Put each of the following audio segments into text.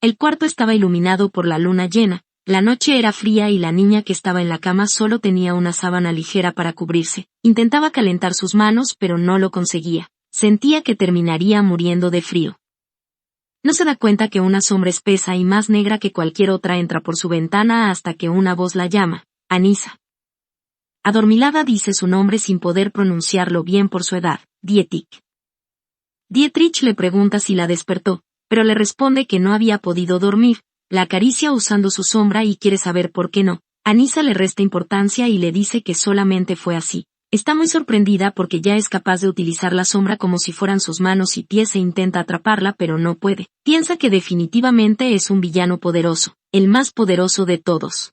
El cuarto estaba iluminado por la luna llena, la noche era fría y la niña que estaba en la cama solo tenía una sábana ligera para cubrirse. Intentaba calentar sus manos pero no lo conseguía. Sentía que terminaría muriendo de frío. No se da cuenta que una sombra espesa y más negra que cualquier otra entra por su ventana hasta que una voz la llama, Anissa. Adormilada dice su nombre sin poder pronunciarlo bien por su edad, Dietrich. Dietrich le pregunta si la despertó, pero le responde que no había podido dormir, la acaricia usando su sombra y quiere saber por qué no. Anissa le resta importancia y le dice que solamente fue así. Está muy sorprendida porque ya es capaz de utilizar la sombra como si fueran sus manos y pies e intenta atraparla pero no puede. Piensa que definitivamente es un villano poderoso, el más poderoso de todos.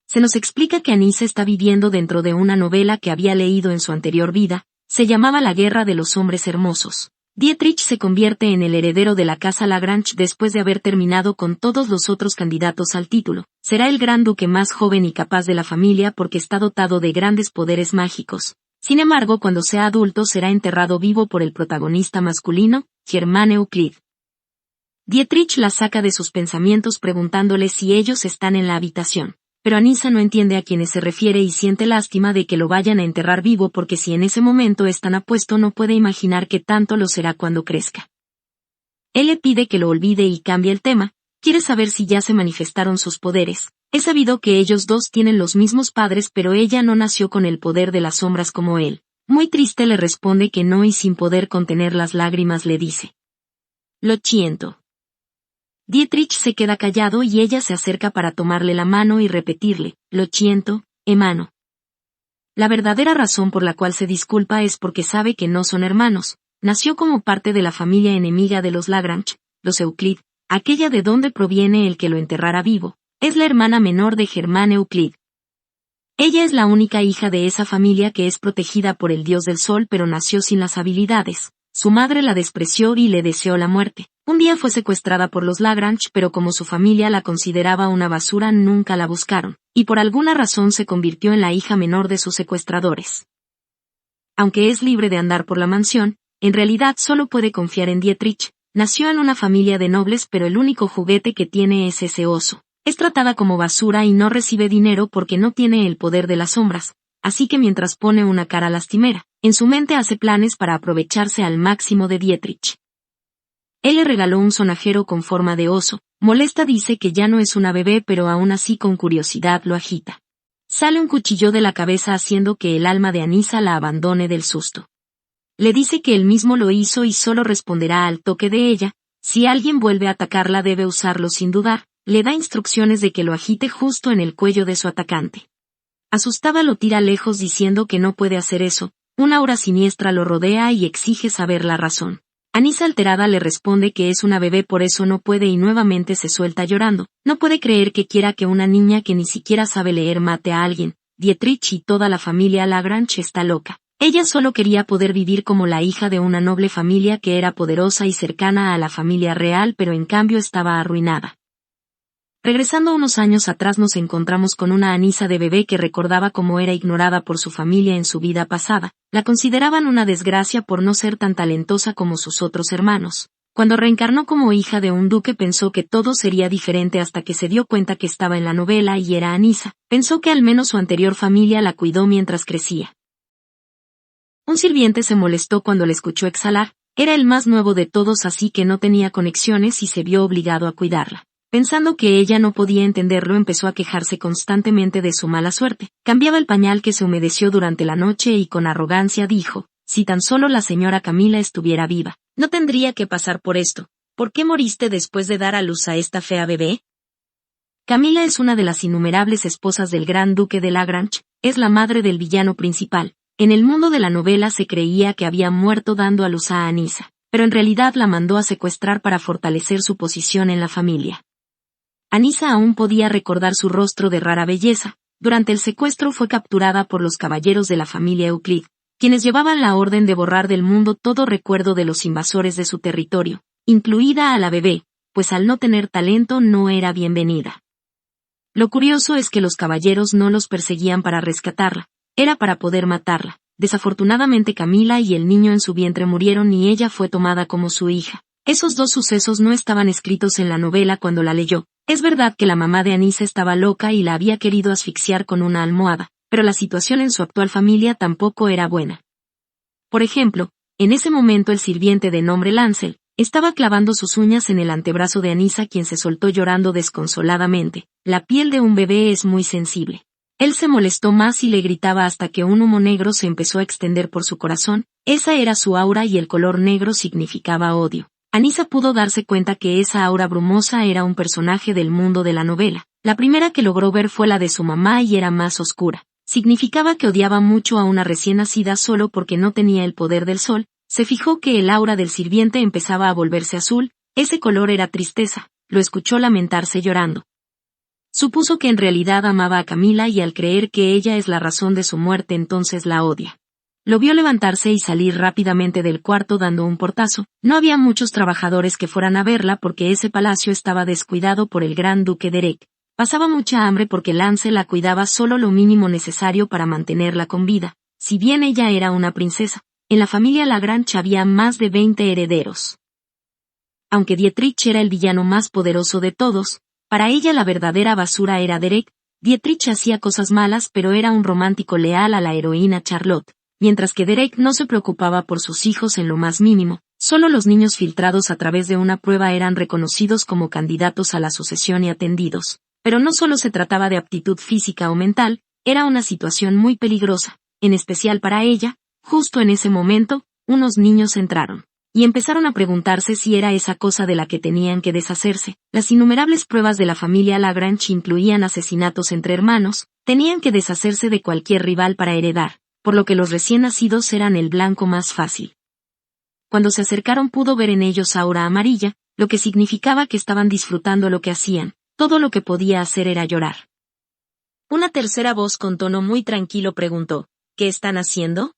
Se nos explica que Anissa está viviendo dentro de una novela que había leído en su anterior vida, se llamaba La Guerra de los Hombres Hermosos. Dietrich se convierte en el heredero de la casa Lagrange después de haber terminado con todos los otros candidatos al título. Será el gran duque más joven y capaz de la familia porque está dotado de grandes poderes mágicos. Sin embargo, cuando sea adulto será enterrado vivo por el protagonista masculino, Germain Euclid. Dietrich la saca de sus pensamientos preguntándole si ellos están en la habitación. Pero Anissa no entiende a quiénes se refiere y siente lástima de que lo vayan a enterrar vivo porque si en ese momento es tan apuesto no puede imaginar que tanto lo será cuando crezca. Él le pide que lo olvide y cambie el tema, quiere saber si ya se manifestaron sus poderes. Es sabido que ellos dos tienen los mismos padres pero ella no nació con el poder de las sombras como él. Muy triste le responde que no y sin poder contener las lágrimas le dice: Lo siento. Dietrich se queda callado y ella se acerca para tomarle la mano y repetirle, lo siento, hermano. La verdadera razón por la cual se disculpa es porque sabe que no son hermanos. Nació como parte de la familia enemiga de los Lagrange, los Euclid, aquella de donde proviene el que lo enterrara vivo. Es la hermana menor de Germain Euclid. Ella es la única hija de esa familia que es protegida por el dios del sol pero nació sin las habilidades. Su madre la despreció y le deseó la muerte. Un día fue secuestrada por los Lagrange pero como su familia la consideraba una basura nunca la buscaron, y por alguna razón se convirtió en la hija menor de sus secuestradores. Aunque es libre de andar por la mansión, en realidad solo puede confiar en Dietrich. Nació en una familia de nobles pero el único juguete que tiene es ese oso. Es tratada como basura y no recibe dinero porque no tiene el poder de las sombras, así que mientras pone una cara lastimera, en su mente hace planes para aprovecharse al máximo de Dietrich. Él le regaló un sonajero con forma de oso, molesta dice que ya no es una bebé pero aún así con curiosidad lo agita. Sale un cuchillo de la cabeza haciendo que el alma de Anissa la abandone del susto. Le dice que él mismo lo hizo y solo responderá al toque de ella, si alguien vuelve a atacarla debe usarlo sin dudar, le da instrucciones de que lo agite justo en el cuello de su atacante. Asustada lo tira lejos diciendo que no puede hacer eso, una aura siniestra lo rodea y exige saber la razón. Anissa alterada le responde que es una bebé por eso no puede y nuevamente se suelta llorando. No puede creer que quiera que una niña que ni siquiera sabe leer mate a alguien. Dietrich y toda la familia Lagrange está loca. Ella solo quería poder vivir como la hija de una noble familia que era poderosa y cercana a la familia real pero en cambio estaba arruinada. Regresando unos años atrás nos encontramos con una Anissa de bebé que recordaba cómo era ignorada por su familia en su vida pasada. La consideraban una desgracia por no ser tan talentosa como sus otros hermanos. Cuando reencarnó como hija de un duque pensó que todo sería diferente hasta que se dio cuenta que estaba en la novela y era Anissa. Pensó que al menos su anterior familia la cuidó mientras crecía. Un sirviente se molestó cuando le escuchó exhalar. Era el más nuevo de todos así que no tenía conexiones y se vio obligado a cuidarla. Pensando que ella no podía entenderlo empezó a quejarse constantemente de su mala suerte. Cambiaba el pañal que se humedeció durante la noche y con arrogancia dijo, si tan solo la señora Camila estuviera viva, no tendría que pasar por esto. ¿Por qué moriste después de dar a luz a esta fea bebé? Camila es una de las innumerables esposas del gran duque de Lagrange, es la madre del villano principal. En el mundo de la novela se creía que había muerto dando a luz a Anissa, pero en realidad la mandó a secuestrar para fortalecer su posición en la familia. Anissa aún podía recordar su rostro de rara belleza. Durante el secuestro fue capturada por los caballeros de la familia Euclid, quienes llevaban la orden de borrar del mundo todo recuerdo de los invasores de su territorio, incluida a la bebé, pues al no tener talento no era bienvenida. Lo curioso es que los caballeros no los perseguían para rescatarla, era para poder matarla. Desafortunadamente Camila y el niño en su vientre murieron y ella fue tomada como su hija. Esos dos sucesos no estaban escritos en la novela cuando la leyó. Es verdad que la mamá de Anissa estaba loca y la había querido asfixiar con una almohada, pero la situación en su actual familia tampoco era buena. Por ejemplo, en ese momento el sirviente de nombre Lancel estaba clavando sus uñas en el antebrazo de Anissa, quien se soltó llorando desconsoladamente. La piel de un bebé es muy sensible. Él se molestó más y le gritaba hasta que un humo negro se empezó a extender por su corazón. Esa era su aura y el color negro significaba odio. Anissa pudo darse cuenta que esa aura brumosa era un personaje del mundo de la novela. La primera que logró ver fue la de su mamá y era más oscura. Significaba que odiaba mucho a una recién nacida solo porque no tenía el poder del sol. Se fijó que el aura del sirviente empezaba a volverse azul. Ese color era tristeza. Lo escuchó lamentarse llorando. Supuso que en realidad amaba a Camila y al creer que ella es la razón de su muerte entonces la odia. Lo vio levantarse y salir rápidamente del cuarto dando un portazo. No había muchos trabajadores que fueran a verla porque ese palacio estaba descuidado por el gran duque Derek. Pasaba mucha hambre porque Lancel la cuidaba solo lo mínimo necesario para mantenerla con vida. Si bien ella era una princesa, en la familia Lagrange había más de 20 herederos. Aunque Dietrich era el villano más poderoso de todos, para ella la verdadera basura era Derek. Dietrich hacía cosas malas pero era un romántico leal a la heroína Charlotte. Mientras que Derek no se preocupaba por sus hijos en lo más mínimo, solo los niños filtrados a través de una prueba eran reconocidos como candidatos a la sucesión y atendidos. Pero no solo se trataba de aptitud física o mental, era una situación muy peligrosa, en especial para ella. Justo en ese momento, unos niños entraron y empezaron a preguntarse si era esa cosa de la que tenían que deshacerse. Las innumerables pruebas de la familia Lagrange incluían asesinatos entre hermanos, tenían que deshacerse de cualquier rival para heredar, por lo que los recién nacidos eran el blanco más fácil. Cuando se acercaron pudo ver en ellos aura amarilla, lo que significaba que estaban disfrutando lo que hacían. Todo lo que podía hacer era llorar. Una tercera voz con tono muy tranquilo preguntó, ¿qué están haciendo?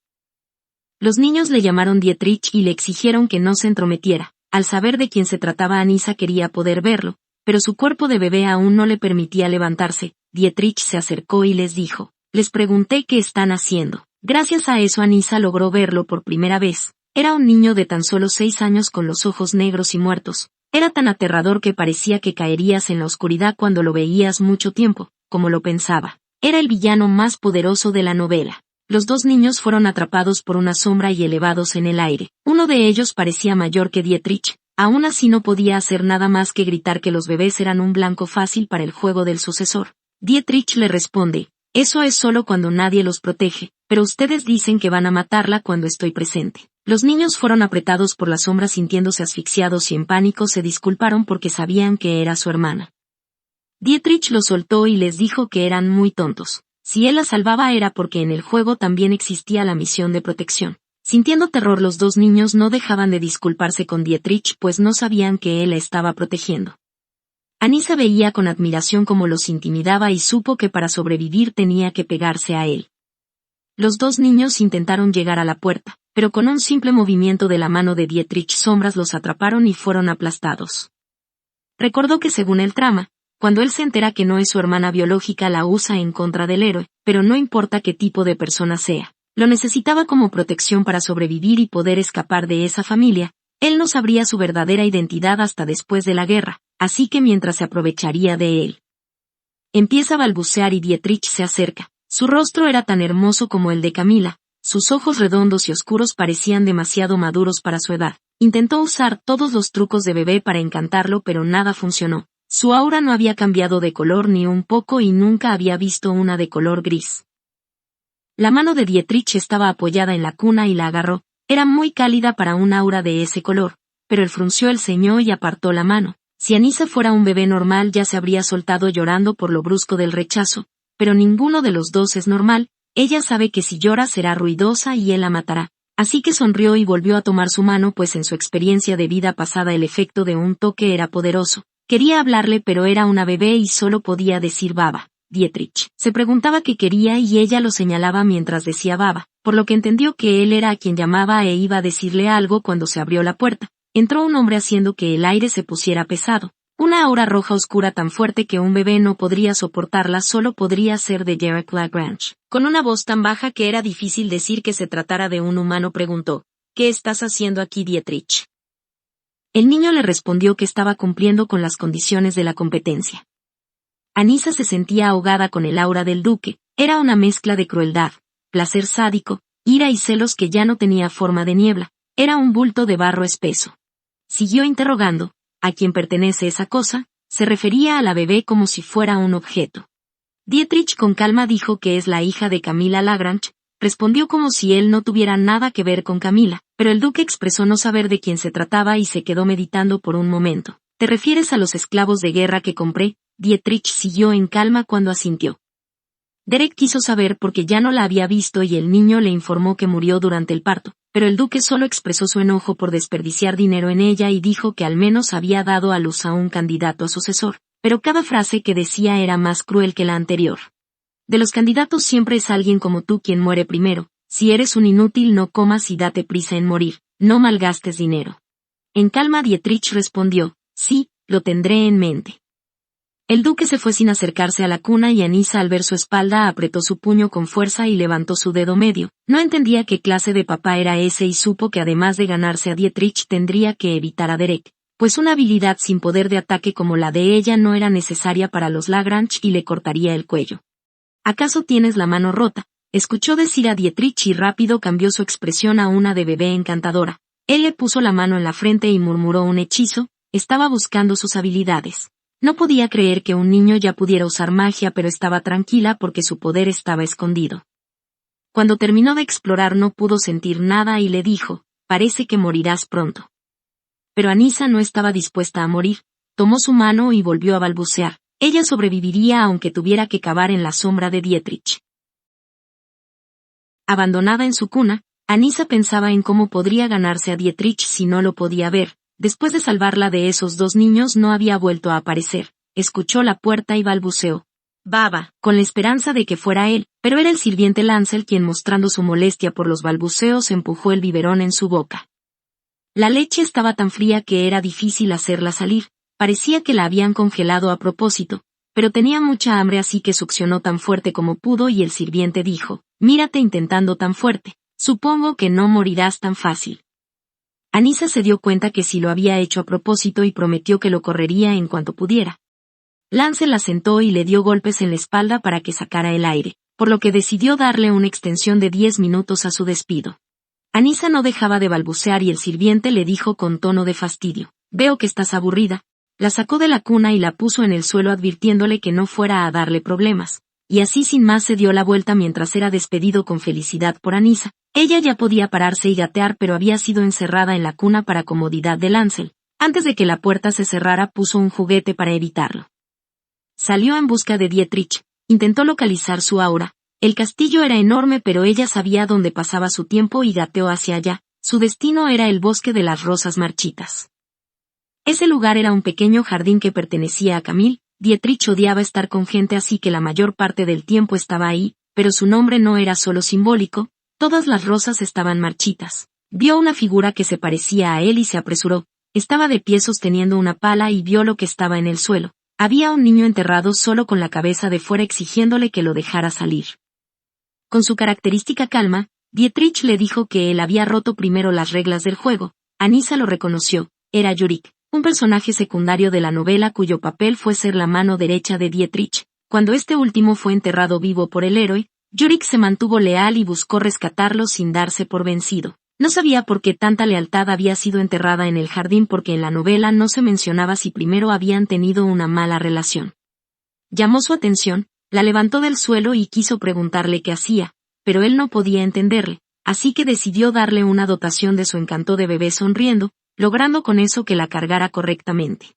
Los niños le llamaron Dietrich y le exigieron que no se entrometiera. Al saber de quién se trataba Anissa quería poder verlo, pero su cuerpo de bebé aún no le permitía levantarse. Dietrich se acercó y les dijo, les pregunté qué están haciendo. Gracias a eso Anissa logró verlo por primera vez. Era un niño de tan solo 6 años con los ojos negros y muertos. Era tan aterrador que parecía que caerías en la oscuridad cuando lo veías mucho tiempo, como lo pensaba. Era el villano más poderoso de la novela. Los dos niños fueron atrapados por una sombra y elevados en el aire. Uno de ellos parecía mayor que Dietrich, aún así no podía hacer nada más que gritar que los bebés eran un blanco fácil para el juego del sucesor. Dietrich le responde, eso es solo cuando nadie los protege, pero ustedes dicen que van a matarla cuando estoy presente. Los niños fueron apretados por la sombra sintiéndose asfixiados y en pánico se disculparon porque sabían que era su hermana. Dietrich los soltó y les dijo que eran muy tontos. Si él la salvaba era porque en el juego también existía la misión de protección. Sintiendo terror los dos niños no dejaban de disculparse con Dietrich pues no sabían que él la estaba protegiendo. Anissa veía con admiración cómo los intimidaba y supo que para sobrevivir tenía que pegarse a él. Los dos niños intentaron llegar a la puerta, pero con un simple movimiento de la mano de Dietrich sombras los atraparon y fueron aplastados. Recordó que según el trama, cuando él se entera que no es su hermana biológica la usa en contra del héroe, pero no importa qué tipo de persona sea. Lo necesitaba como protección para sobrevivir y poder escapar de esa familia. Él no sabría su verdadera identidad hasta después de la guerra, así que mientras se aprovecharía de él. Empieza a balbucear y Dietrich se acerca. Su rostro era tan hermoso como el de Camila, sus ojos redondos y oscuros parecían demasiado maduros para su edad. Intentó usar todos los trucos de bebé para encantarlo pero nada funcionó. Su aura no había cambiado de color ni un poco y nunca había visto una de color gris. La mano de Dietrich estaba apoyada en la cuna y la agarró. Era muy cálida para un aura de ese color, pero él frunció el ceño y apartó la mano. Si Anissa fuera un bebé normal ya se habría soltado llorando por lo brusco del rechazo, pero ninguno de los dos es normal. Ella sabe que si llora será ruidosa y él la matará. Así que sonrió y volvió a tomar su mano pues en su experiencia de vida pasada el efecto de un toque era poderoso. Quería hablarle pero era una bebé y solo podía decir baba. Dietrich se preguntaba qué quería y ella lo señalaba mientras decía baba, por lo que entendió que él era a quien llamaba e iba a decirle algo cuando se abrió la puerta. Entró un hombre haciendo que el aire se pusiera pesado. Una aura roja oscura tan fuerte que un bebé no podría soportarla solo podría ser de Derek Lagrange. Con una voz tan baja que era difícil decir que se tratara de un humano preguntó, ¿qué estás haciendo aquí Dietrich? El niño le respondió que estaba cumpliendo con las condiciones de la competencia. Anissa se sentía ahogada con el aura del duque, era una mezcla de crueldad, placer sádico, ira y celos que ya no tenía forma de niebla, era un bulto de barro espeso. Siguió interrogando, ¿a quién pertenece esa cosa? Se refería a la bebé como si fuera un objeto. Dietrich con calma dijo que es la hija de Camilla Lagrange, respondió como si él no tuviera nada que ver con Camilla, pero el duque expresó no saber de quién se trataba y se quedó meditando por un momento. ¿Te refieres a los esclavos de guerra que compré? Dietrich siguió en calma cuando asintió. Derek quiso saber porque ya no la había visto y el niño le informó que murió durante el parto, pero el duque solo expresó su enojo por desperdiciar dinero en ella y dijo que al menos había dado a luz a un candidato a sucesor, pero cada frase que decía era más cruel que la anterior. De los candidatos siempre es alguien como tú quien muere primero, si eres un inútil no comas y date prisa en morir, no malgastes dinero. En calma Dietrich respondió, sí, lo tendré en mente. El duque se fue sin acercarse a la cuna y Anissa al ver su espalda apretó su puño con fuerza y levantó su dedo medio. No entendía qué clase de papá era ese y supo que además de ganarse a Dietrich tendría que evitar a Derek, pues una habilidad sin poder de ataque como la de ella no era necesaria para los Lagrange y le cortaría el cuello. ¿Acaso tienes la mano rota? Escuchó decir a Dietrich y rápido cambió su expresión a una de bebé encantadora. Él le puso la mano en la frente y murmuró un hechizo, estaba buscando sus habilidades. No podía creer que un niño ya pudiera usar magia pero estaba tranquila porque su poder estaba escondido. Cuando terminó de explorar no pudo sentir nada y le dijo, parece que morirás pronto. Pero Anissa no estaba dispuesta a morir, tomó su mano y volvió a balbucear. Ella sobreviviría aunque tuviera que cavar en la sombra de Dietrich. Abandonada en su cuna, Anissa pensaba en cómo podría ganarse a Dietrich si no lo podía ver. Después de salvarla de esos dos niños no había vuelto a aparecer. Escuchó la puerta y balbuceó. Baba, con la esperanza de que fuera él, pero era el sirviente Lancel quien mostrando su molestia por los balbuceos empujó el biberón en su boca. La leche estaba tan fría que era difícil hacerla salir. Parecía que la habían congelado a propósito, pero tenía mucha hambre así que succionó tan fuerte como pudo y el sirviente dijo, mírate intentando tan fuerte, supongo que no morirás tan fácil. Anissa se dio cuenta que sí lo había hecho a propósito y prometió que lo correría en cuanto pudiera. Lancel la sentó y le dio golpes en la espalda para que sacara el aire, por lo que decidió darle una extensión de 10 minutos a su despido. Anissa no dejaba de balbucear y el sirviente le dijo con tono de fastidio, veo que estás aburrida. La sacó de la cuna y la puso en el suelo advirtiéndole que no fuera a darle problemas, y así sin más se dio la vuelta mientras era despedido con felicidad por Anissa. Ella ya podía pararse y gatear pero había sido encerrada en la cuna para comodidad de Lancel. Antes de que la puerta se cerrara puso un juguete para evitarlo. Salió en busca de Dietrich, intentó localizar su aura. El castillo era enorme pero ella sabía dónde pasaba su tiempo y gateó hacia allá. Su destino era el bosque de las rosas marchitas. Ese lugar era un pequeño jardín que pertenecía a Camille. Dietrich odiaba estar con gente así que la mayor parte del tiempo estaba ahí, pero su nombre no era solo simbólico, todas las rosas estaban marchitas. Vio una figura que se parecía a él y se apresuró, estaba de pie sosteniendo una pala y vio lo que estaba en el suelo. Había un niño enterrado solo con la cabeza de fuera exigiéndole que lo dejara salir. Con su característica calma, Dietrich le dijo que él había roto primero las reglas del juego. Anissa lo reconoció, era Yorick, un personaje secundario de la novela cuyo papel fue ser la mano derecha de Dietrich. Cuando este último fue enterrado vivo por el héroe, Yorick se mantuvo leal y buscó rescatarlo sin darse por vencido. No sabía por qué tanta lealtad había sido enterrada en el jardín porque en la novela no se mencionaba si primero habían tenido una mala relación. Llamó su atención, la levantó del suelo y quiso preguntarle qué hacía, pero él no podía entenderle, así que decidió darle una dotación de su encanto de bebé sonriendo, logrando con eso que la cargara correctamente.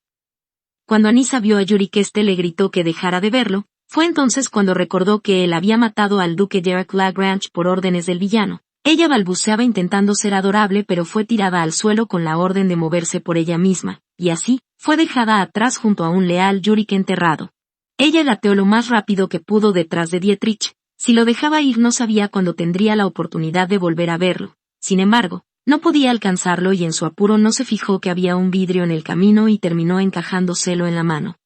Cuando Anissa vio a Yorick le gritó que dejara de verlo, fue entonces cuando recordó que él había matado al duque Derek Lagrange por órdenes del villano. Ella balbuceaba intentando ser adorable pero fue tirada al suelo con la orden de moverse por ella misma, y así, fue dejada atrás junto a un leal Yorick enterrado. Ella gateó lo más rápido que pudo detrás de Dietrich, si lo dejaba ir no sabía cuándo tendría la oportunidad de volver a verlo, sin embargo, no podía alcanzarlo y en su apuro no se fijó que había un vidrio en el camino y terminó encajándoselo en la mano.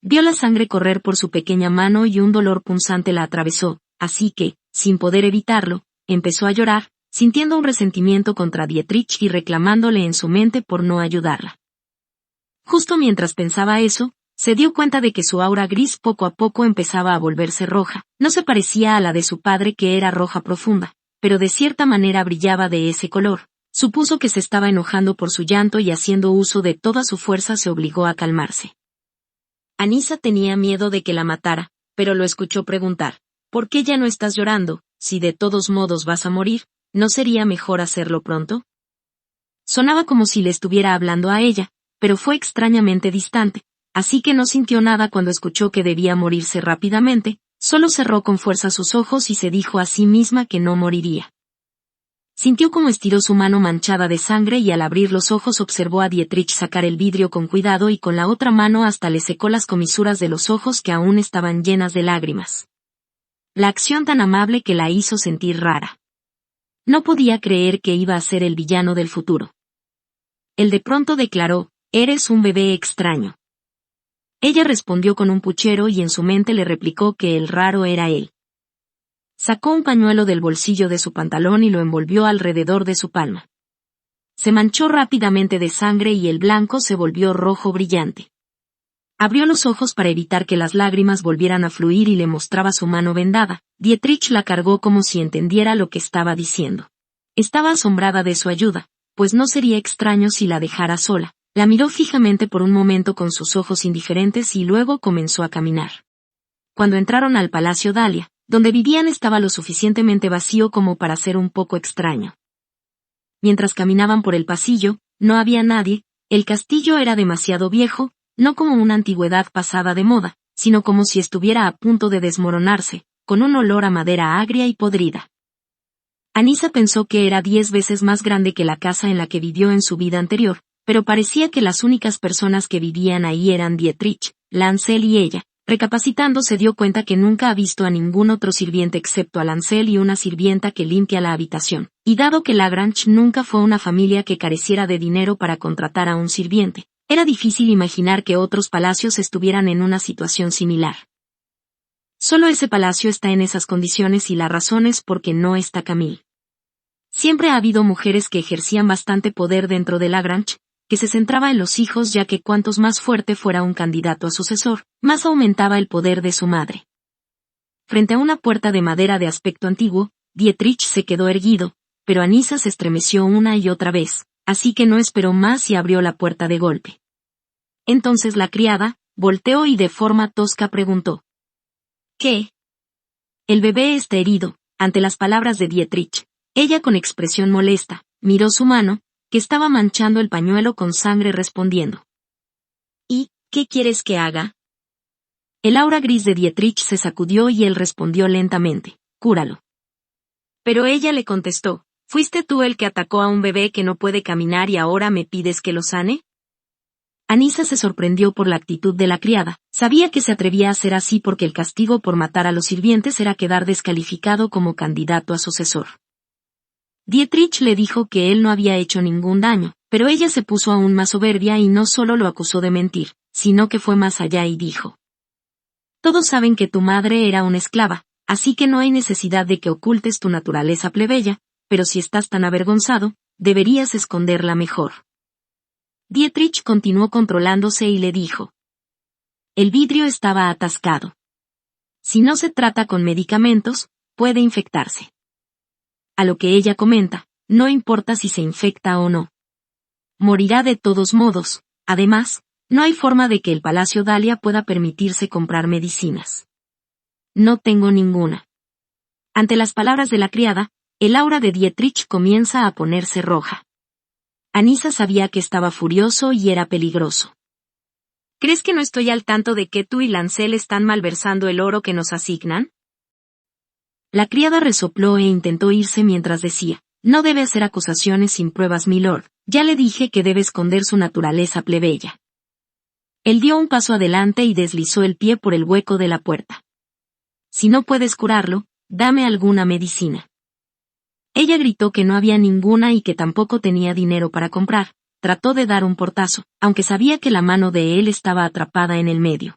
Vio la sangre correr por su pequeña mano y un dolor punzante la atravesó, así que, sin poder evitarlo, empezó a llorar, sintiendo un resentimiento contra Dietrich y reclamándole en su mente por no ayudarla. Justo mientras pensaba eso, se dio cuenta de que su aura gris poco a poco empezaba a volverse roja. No se parecía a la de su padre, que era roja profunda, pero de cierta manera brillaba de ese color. Supuso que se estaba enojando por su llanto y, haciendo uso de toda su fuerza, se obligó a calmarse. Anissa tenía miedo de que la matara, pero lo escuchó preguntar: ¿por qué ya no estás llorando? Si de todos modos vas a morir, ¿no sería mejor hacerlo pronto? Sonaba como si le estuviera hablando a ella, pero fue extrañamente distante, así que no sintió nada cuando escuchó que debía morirse rápidamente. Solo cerró con fuerza sus ojos y se dijo a sí misma que no moriría. Sintió como estiró su mano manchada de sangre y, al abrir los ojos, observó a Dietrich sacar el vidrio con cuidado y con la otra mano hasta le secó las comisuras de los ojos, que aún estaban llenas de lágrimas. La acción tan amable que la hizo sentir rara. No podía creer que iba a ser el villano del futuro. Él de pronto declaró: «Eres un bebé extraño». Ella respondió con un puchero y en su mente le replicó que el raro era él. Sacó un pañuelo del bolsillo de su pantalón y lo envolvió alrededor de su palma. Se manchó rápidamente de sangre y el blanco se volvió rojo brillante. Abrió los ojos para evitar que las lágrimas volvieran a fluir y le mostraba su mano vendada. Dietrich la cargó como si entendiera lo que estaba diciendo. Estaba asombrada de su ayuda, pues no sería extraño si la dejara sola. La miró fijamente por un momento con sus ojos indiferentes y luego comenzó a caminar. Cuando entraron al Palacio Dahlia, donde vivían, estaba lo suficientemente vacío como para ser un poco extraño. Mientras caminaban por el pasillo, no había nadie. El castillo era demasiado viejo, no como una antigüedad pasada de moda, sino como si estuviera a punto de desmoronarse, con un olor a madera agria y podrida. Anissa pensó que era 10 veces más grande que la casa en la que vivió en su vida anterior, pero parecía que las únicas personas que vivían ahí eran Dietrich, Lancel y ella. Recapacitando, se dio cuenta que nunca ha visto a ningún otro sirviente excepto a Lancel y una sirvienta que limpia la habitación, y dado que Lagrange nunca fue una familia que careciera de dinero para contratar a un sirviente, era difícil imaginar que otros palacios estuvieran en una situación similar. Solo ese palacio está en esas condiciones y la razón es porque no está Camille. Siempre ha habido mujeres que ejercían bastante poder dentro de Lagrange, que se centraba en los hijos, ya que cuantos más fuerte fuera un candidato a sucesor, más aumentaba el poder de su madre. Frente a una puerta de madera de aspecto antiguo, Dietrich se quedó erguido, pero Anissa se estremeció una y otra vez, así que no esperó más y abrió la puerta de golpe. Entonces la criada volteó y de forma tosca preguntó: «¿Qué?» «El bebé está herido». Ante las palabras de Dietrich, ella, con expresión molesta, miró su mano, que estaba manchando el pañuelo con sangre, respondiendo: «¿Y qué quieres que haga?» El aura gris de Dietrich se sacudió y él respondió lentamente: «Cúralo». Pero ella le contestó: «¿Fuiste tú el que atacó a un bebé que no puede caminar y ahora me pides que lo sane?» Anissa se sorprendió por la actitud de la criada. Sabía que se atrevía a hacer así porque el castigo por matar a los sirvientes era quedar descalificado como candidato a sucesor. Dietrich le dijo que él no había hecho ningún daño, pero ella se puso aún más soberbia y no solo lo acusó de mentir, sino que fue más allá y dijo: «Todos saben que tu madre era una esclava, así que no hay necesidad de que ocultes tu naturaleza plebeya, pero si estás tan avergonzado, deberías esconderla mejor». Dietrich continuó controlándose y le dijo: «El vidrio estaba atascado. Si no se trata con medicamentos, puede infectarse». A lo que ella comenta: «No importa si se infecta o no. Morirá de todos modos. Además, no hay forma de que el Palacio Dahlia pueda permitirse comprar medicinas». «No tengo ninguna». Ante las palabras de la criada, el aura de Dietrich comienza a ponerse roja. Anissa sabía que estaba furioso y era peligroso. «¿Crees que no estoy al tanto de que tú y Lancel están malversando el oro que nos asignan?» La criada resopló e intentó irse mientras decía: «No debe hacer acusaciones sin pruebas, milord. Ya le dije que debe esconder su naturaleza plebeya». Él dio un paso adelante y deslizó el pie por el hueco de la puerta. «Si no puedes curarlo, dame alguna medicina». Ella gritó que no había ninguna y que tampoco tenía dinero para comprar. Trató de dar un portazo, aunque sabía que la mano de él estaba atrapada en el medio.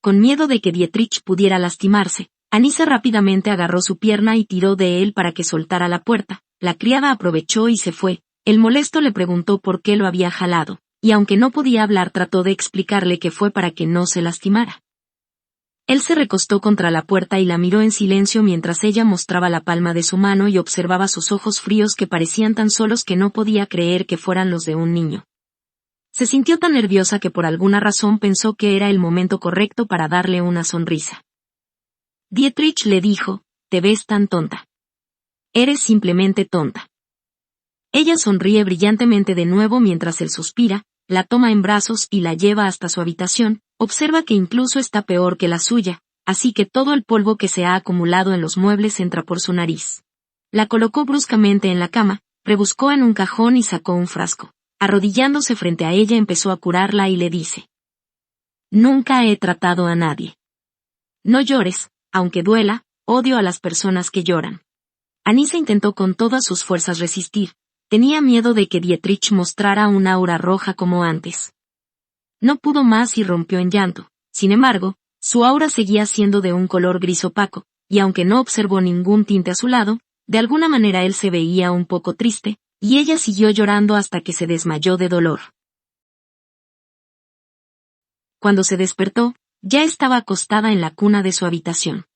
Con miedo de que Dietrich pudiera lastimarse, Anissa rápidamente agarró su pierna y tiró de él para que soltara la puerta. La criada aprovechó y se fue. El molesto le preguntó por qué lo había jalado, y aunque no podía hablar trató de explicarle que fue para que no se lastimara. Él se recostó contra la puerta y la miró en silencio mientras ella mostraba la palma de su mano y observaba sus ojos fríos que parecían tan solos que no podía creer que fueran los de un niño. Se sintió tan nerviosa que por alguna razón pensó que era el momento correcto para darle una sonrisa. Dietrich le dijo, «Te ves tan tonta. Eres simplemente tonta». Ella sonríe brillantemente de nuevo mientras él suspira, la toma en brazos y la lleva hasta su habitación. Observa que incluso está peor que la suya, así que todo el polvo que se ha acumulado en los muebles entra por su nariz. La colocó bruscamente en la cama, rebuscó en un cajón y sacó un frasco. Arrodillándose frente a ella empezó a curarla y le dice: «Nunca he tratado a nadie. No llores, aunque duela, odio a las personas que lloran». Anissa intentó con todas sus fuerzas resistir. Tenía miedo de que Dietrich mostrara un aura roja como antes. No pudo más y rompió en llanto. Sin embargo, su aura seguía siendo de un color gris opaco, y aunque no observó ningún tinte azulado, de alguna manera él se veía un poco triste, y ella siguió llorando hasta que se desmayó de dolor. Cuando se despertó, ya estaba acostada en la cuna de su habitación.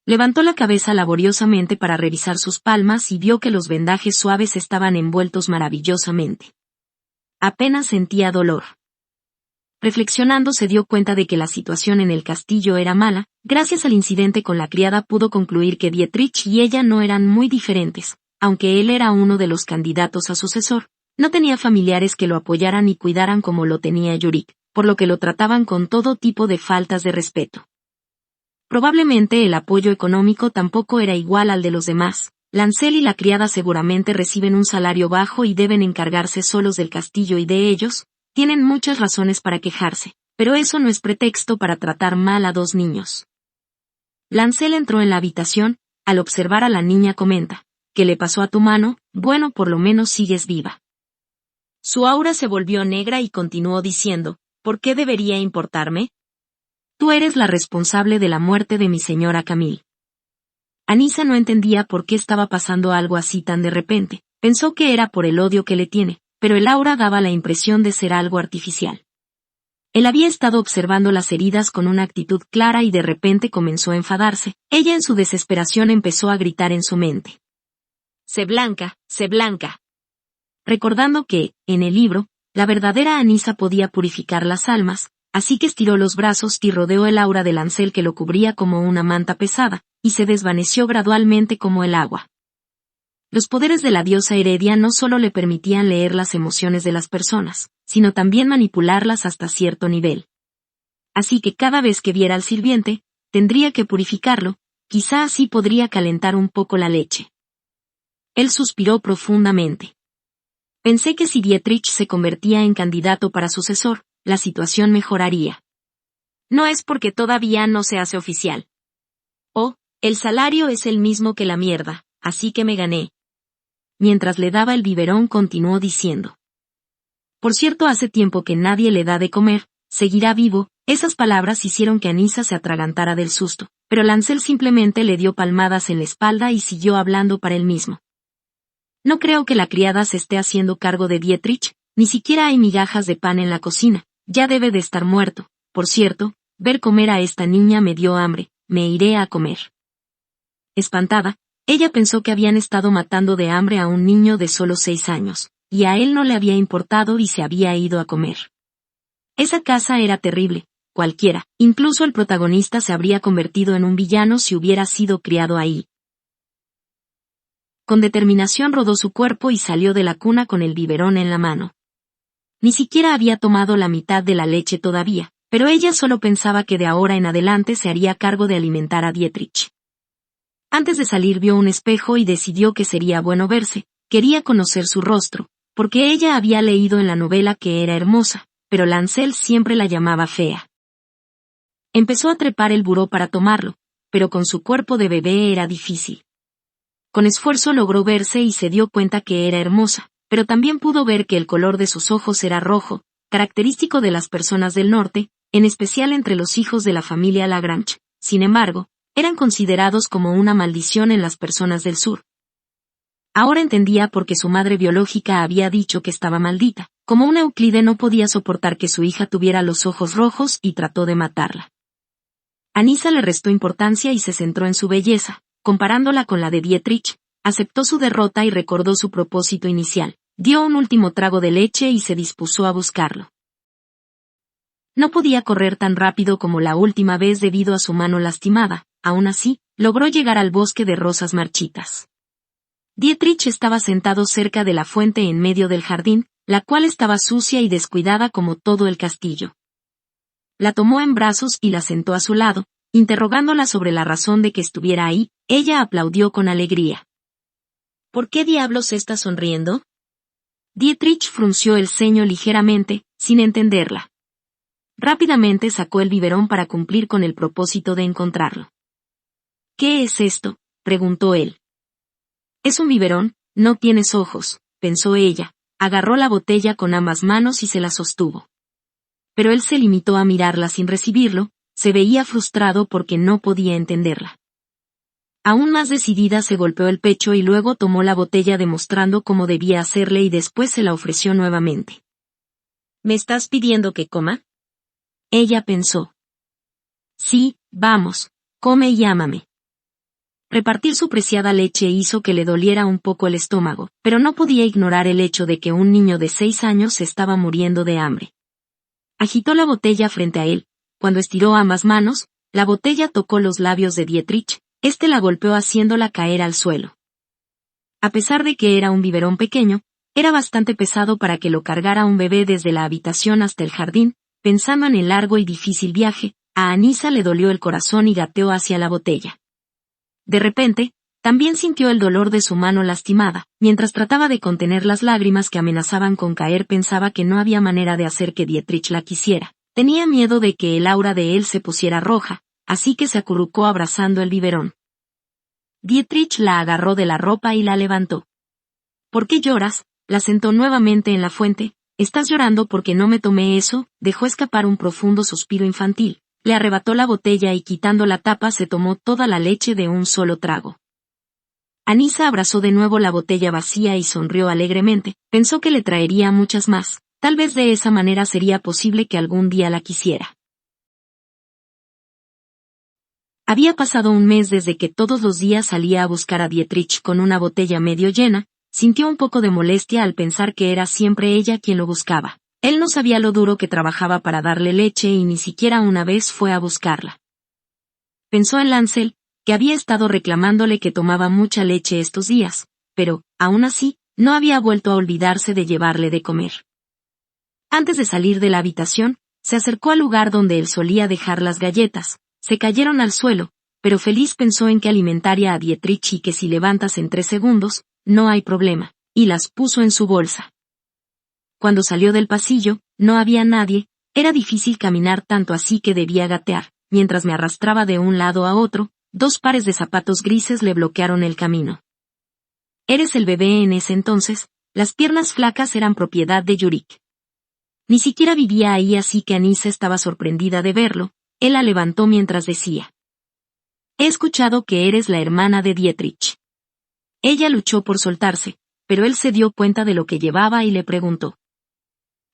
Levantó la cabeza laboriosamente para revisar sus palmas y vio que los vendajes suaves estaban envueltos maravillosamente. Apenas sentía dolor. Reflexionando se dio cuenta de que la situación en el castillo era mala. Gracias al incidente con la criada pudo concluir que Dietrich y ella no eran muy diferentes, aunque él era uno de los candidatos a sucesor. No tenía familiares que lo apoyaran y cuidaran como lo tenía Yurik, por lo que lo trataban con todo tipo de faltas de respeto. Probablemente el apoyo económico tampoco era igual al de los demás. Lancel y la criada seguramente reciben un salario bajo y deben encargarse solos del castillo y de ellos. Tienen muchas razones para quejarse, pero eso no es pretexto para tratar mal a dos niños. Lancel entró en la habitación. Al observar a la niña comenta: «¿Qué le pasó a tu mano? Bueno, por lo menos sigues viva». Su aura se volvió negra y continuó diciendo: «¿Por qué debería importarme? Tú eres la responsable de la muerte de mi señora Camille». Anissa no entendía por qué estaba pasando algo así tan de repente. Pensó que era por el odio que le tiene, pero el aura daba la impresión de ser algo artificial. Él había estado observando las heridas con una actitud clara y de repente comenzó a enfadarse. Ella en su desesperación empezó a gritar en su mente: «Sé blanca, sé blanca». Recordando que, en el libro, la verdadera Anissa podía purificar las almas, así que estiró los brazos y rodeó el aura de Lancel que lo cubría como una manta pesada, y se desvaneció gradualmente como el agua. Los poderes de la diosa Heredia no solo le permitían leer las emociones de las personas, sino también manipularlas hasta cierto nivel. Así que cada vez que viera al sirviente, tendría que purificarlo, quizá así podría calentar un poco la leche. Él suspiró profundamente. Pensé que si Dietrich se convertía en candidato para sucesor, la situación mejoraría. No es porque todavía no se hace oficial. Oh, el salario es el mismo que la mierda, así que me gané. Mientras le daba el biberón continuó diciendo: «Por cierto, hace tiempo que nadie le da de comer, seguirá vivo». Esas palabras hicieron que Anissa se atragantara del susto, pero Lancel simplemente le dio palmadas en la espalda y siguió hablando para él mismo. «No creo que la criada se esté haciendo cargo de Dietrich, ni siquiera hay migajas de pan en la cocina, ya debe de estar muerto. Por cierto, ver comer a esta niña me dio hambre, me iré a comer». Espantada, ella pensó que habían estado matando de hambre a un niño de solo 6 años, y a él no le había importado y se había ido a comer. Esa casa era terrible, cualquiera, incluso el protagonista se habría convertido en un villano si hubiera sido criado ahí. Con determinación rodó su cuerpo y salió de la cuna con el biberón en la mano. Ni siquiera había tomado la mitad de la leche todavía, pero ella solo pensaba que de ahora en adelante se haría cargo de alimentar a Dietrich. Antes de salir vio un espejo y decidió que sería bueno verse. Quería conocer su rostro, porque ella había leído en la novela que era hermosa, pero Lancel siempre la llamaba fea. Empezó a trepar el buró para tomarlo, pero con su cuerpo de bebé era difícil. Con esfuerzo logró verse y se dio cuenta que era hermosa, pero también pudo ver que el color de sus ojos era rojo, característico de las personas del norte, en especial entre los hijos de la familia Lagrange. Sin embargo, eran considerados como una maldición en las personas del sur. Ahora entendía por qué su madre biológica había dicho que estaba maldita. Como un Euclide no podía soportar que su hija tuviera los ojos rojos y trató de matarla. Anissa le restó importancia y se centró en su belleza, comparándola con la de Dietrich, aceptó su derrota y recordó su propósito inicial, dio un último trago de leche y se dispuso a buscarlo. No podía correr tan rápido como la última vez debido a su mano lastimada, aún así, logró llegar al bosque de rosas marchitas. Dietrich estaba sentado cerca de la fuente en medio del jardín, la cual estaba sucia y descuidada como todo el castillo. La tomó en brazos y la sentó a su lado, interrogándola sobre la razón de que estuviera ahí. Ella aplaudió con alegría. ¿Por qué diablos está sonriendo? Dietrich frunció el ceño ligeramente, sin entenderla. Rápidamente sacó el biberón para cumplir con el propósito de encontrarlo. ¿Qué es esto?, preguntó él. Es un biberón, no tienes ojos, pensó ella. Agarró la botella con ambas manos y se la sostuvo. Pero él se limitó a mirarla sin recibirlo, se veía frustrado porque no podía entenderla. Aún más decidida se golpeó el pecho y luego tomó la botella demostrando cómo debía hacerle y después se la ofreció nuevamente. ¿Me estás pidiendo que coma? Ella pensó. Sí, vamos, come y ámame. Repartir su preciada leche hizo que le doliera un poco el estómago, pero no podía ignorar el hecho de que un niño de 6 años se estaba muriendo de hambre. Agitó la botella frente a él. Cuando estiró ambas manos, la botella tocó los labios de Dietrich, este la golpeó haciéndola caer al suelo. A pesar de que era un biberón pequeño, era bastante pesado para que lo cargara un bebé desde la habitación hasta el jardín. Pensando en el largo y difícil viaje, a Anissa le dolió el corazón y gateó hacia la botella. De repente, también sintió el dolor de su mano lastimada. Mientras trataba de contener las lágrimas que amenazaban con caer, pensaba que no había manera de hacer que Dietrich la quisiera. Tenía miedo de que el aura de él se pusiera roja, así que se acurrucó abrazando el biberón. Dietrich la agarró de la ropa y la levantó. ¿Por qué lloras?, la sentó nuevamente en la fuente. ¿Estás llorando porque no me tomé eso? Dejó escapar un profundo suspiro infantil. Le arrebató la botella y quitando la tapa se tomó toda la leche de un solo trago. Anissa abrazó de nuevo la botella vacía y sonrió alegremente. Pensó que le traería muchas más. Tal vez de esa manera sería posible que algún día la quisiera. Había pasado un mes desde que todos los días salía a buscar a Dietrich con una botella medio llena. Sintió un poco de molestia al pensar que era siempre ella quien lo buscaba. Él no sabía lo duro que trabajaba para darle leche y ni siquiera una vez fue a buscarla. Pensó en Lancel, que había estado reclamándole que tomaba mucha leche estos días, pero, aún así, no había vuelto a olvidarse de llevarle de comer. Antes de salir de la habitación, se acercó al lugar donde él solía dejar las galletas. Se cayeron al suelo, pero feliz pensó en que alimentaría a Dietrich y que si levantas en 3 segundos, no hay problema, y las puso en su bolsa. Cuando salió del pasillo, no había nadie. Era difícil caminar tanto así que debía gatear. Mientras me arrastraba de un lado a otro, 2 pares de zapatos grises le bloquearon el camino. ¿Eres el bebé en ese entonces? Las piernas flacas eran propiedad de Yurik. Ni siquiera vivía ahí, así que Anissa estaba sorprendida de verlo. Él la levantó mientras decía: He escuchado que eres la hermana de Dietrich. Ella luchó por soltarse, pero él se dio cuenta de lo que llevaba y le preguntó: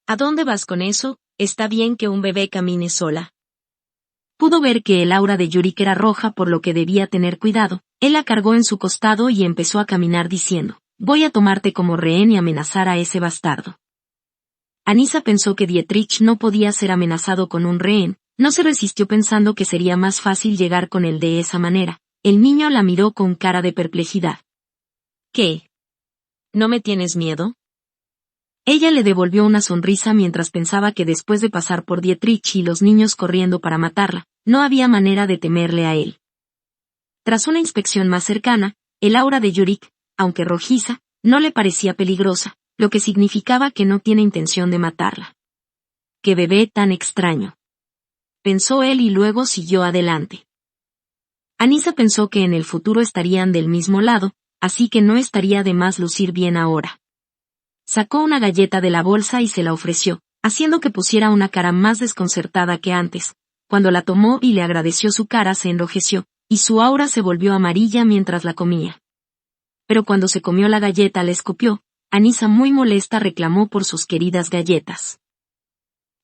¿A dónde vas con eso? ¿Está bien que un bebé camine sola? Pudo ver que el aura de Yurik era roja, por lo que debía tener cuidado. Él la cargó en su costado y empezó a caminar diciendo: Voy a tomarte como rehén y amenazar a ese bastardo. Anissa pensó que Dietrich no podía ser amenazado con un rehén. No se resistió pensando que sería más fácil llegar con él de esa manera. El niño la miró con cara de perplejidad. ¿Qué? ¿No me tienes miedo? Ella le devolvió una sonrisa mientras pensaba que después de pasar por Dietrich y los niños corriendo para matarla, no había manera de temerle a él. Tras una inspección más cercana, el aura de Yurik, aunque rojiza, no le parecía peligrosa, lo que significaba que no tiene intención de matarla. ¡Qué bebé tan extraño!, pensó él y luego siguió adelante. Anissa pensó que en el futuro estarían del mismo lado, así que no estaría de más lucir bien ahora. Sacó una galleta de la bolsa y se la ofreció, haciendo que pusiera una cara más desconcertada que antes. Cuando la tomó y le agradeció, su cara se enrojeció. y su aura se volvió amarilla mientras la comía. Pero cuando se comió la galleta la escupió. Anisa, muy molesta, reclamó por sus queridas galletas.